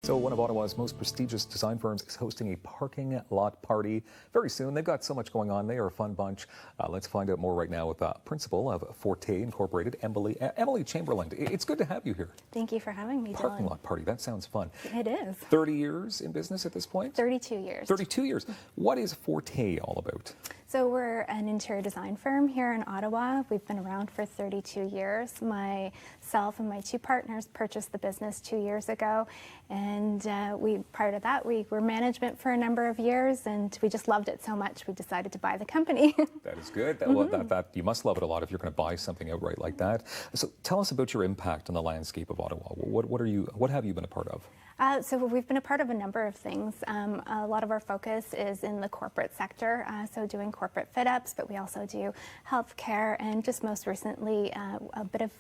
So one of Ottawa's most prestigious design firms is hosting a parking lot party very soon. They've got so much going on. They are a fun bunch. Let's find out more right now with principal of Forte Incorporated, Emily Chamberlain. It's good to have you here. Thank you for having me, Parking lot party, that sounds fun. It is. 30 years in business at this point? 32 years. 32 years. What is Forte all about? So we're an interior design firm here in Ottawa. We've been around for 32 years. Myself and my two partners purchased the business 2 years ago, and prior to that we were management for a number of years, and we just loved it so much we decided to buy the company. That is good. Well, you must love it a lot if you're going to buy something outright like that. So tell us about your impact on the landscape of Ottawa. What have you been a part of? So we've been a part of a number of things. A lot of our focus is in the corporate sector, so doing corporate fit-ups, but we also do healthcare and just most recently a bit of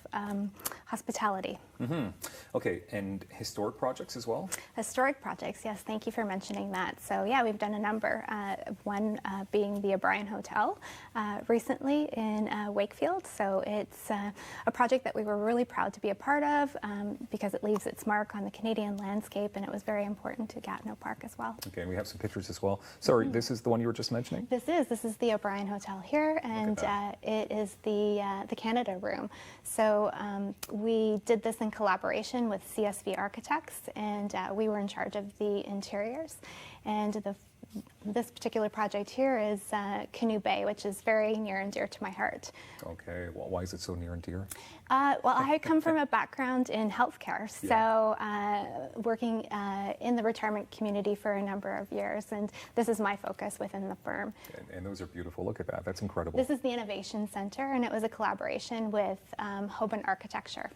hospitality. Mm-hmm. Okay, and historic projects as well? Historic projects, yes. Thank you for mentioning that. So yeah, we've done a number. One being the O'Brien Hotel recently in Wakefield. So it's a project that we were really proud to be a part of because it leaves its mark on the Canadian landscape, and it was very important to Gatineau Park as well. Okay, and we have some pictures as well. Sorry, This is the one you were just mentioning? This is the O'Brien Hotel here, and it is the Canada Room. So we did this in collaboration with CSV Architects, and we were in charge of the interiors. And this particular project here is Canoe Bay, which is very near and dear to my heart. Okay, well, why is it so near and dear? Well, I come from a background in healthcare, so working in the retirement community for a number of years, and this is my focus within the firm. And those are beautiful. Look at that. That's incredible. This is the Innovation Center, and it was a collaboration with Hoban Architecture.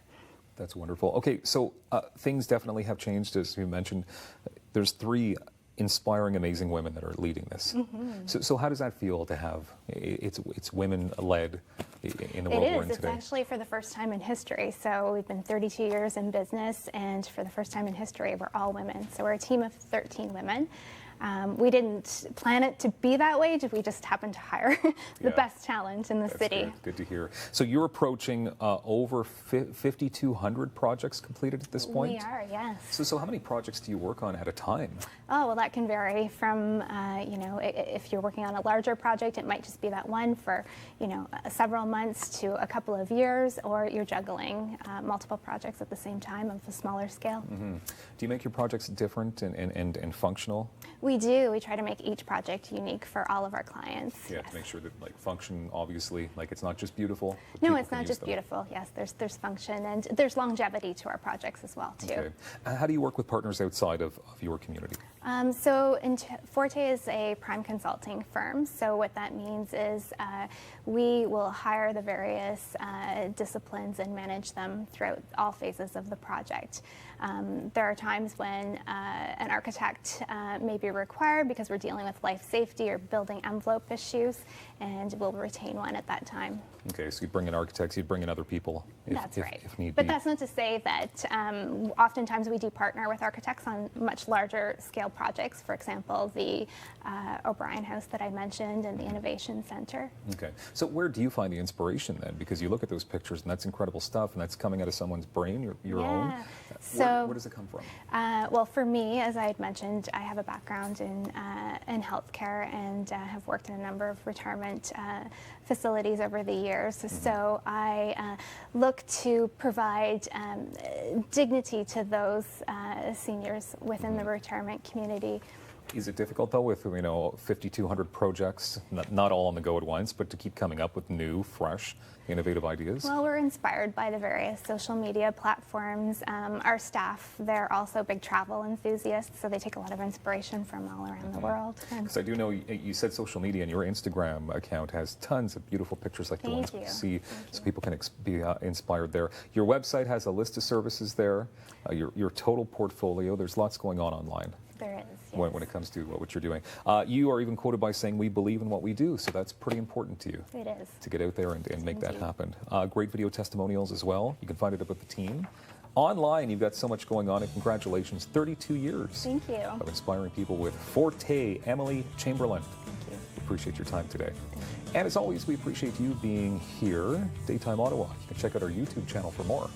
That's wonderful. Okay, so things definitely have changed, as you mentioned. There's three inspiring, amazing women that are leading this. Mm-hmm. So how does that feel to have it's women-led in the world we're in today? It's actually for the first time in history. So we've been 32 years in business, and for the first time in history, we're all women. So we're a team of 13 women. We didn't plan it to be that way. We just happened to hire the best talent in the city. Good to hear. So you're approaching over 5,200 projects completed at this point? We are, yes. So how many projects do you work on at a time? Oh, well, that can vary from, if you're working on a larger project, it might just be that one for, several months to a couple of years, or you're juggling multiple projects at the same time of a smaller scale. Mm-hmm. Do you make your projects different and functional? We do. We try to make each project unique for all of our clients. Yeah, yes. To make sure that function, obviously, it's not just beautiful. No, it's not just beautiful. Yes, there's function, and there's longevity to our projects as well, too. Okay. How do you work with partners outside of your community? Forte is a prime consulting firm. So what that means is we will hire the various disciplines and manage them throughout all phases of the project. There are times when an architect may be required because we're dealing with life safety or building envelope issues, and we'll retain one at that time. Okay, so you bring in architects, you bring in other people if need be. But that's not to say that oftentimes we do partner with architects on much larger scale projects. For example, the O'Brien House that I mentioned and the Innovation Center. Okay, so where do you find the inspiration then? Because you look at those pictures and that's incredible stuff, and that's coming out of someone's brain, your own. Where does it come from? Well, for me, as I had mentioned, I have a background in healthcare and have worked in a number of retirement facilities over the years. Mm-hmm. So I look to provide dignity to those seniors within the retirement community. Is it difficult, though, with 5,200 projects, not all on the go at once, but to keep coming up with new, fresh, innovative ideas? Well, we're inspired by the various social media platforms. Our staff, they're also big travel enthusiasts, so they take a lot of inspiration from all around the world. Because I do know you said social media, and your Instagram account has tons of beautiful pictures like the ones we see, so people can be inspired there. Your website has a list of services there, your total portfolio. There's lots going on online. There is. Yes. When it comes to what you're doing. You are even quoted by saying, "We believe in what we do," so that's pretty important to you. It is. To get out there and make that happen. Great video testimonials as well. You can find it up with the team. Online, you've got so much going on, and congratulations, 32 years. Thank you. Of inspiring people with Forte, Emily Chamberlain. Thank you. We appreciate your time today. And as always, we appreciate you being here. Daytime Ottawa. You can check out our YouTube channel for more.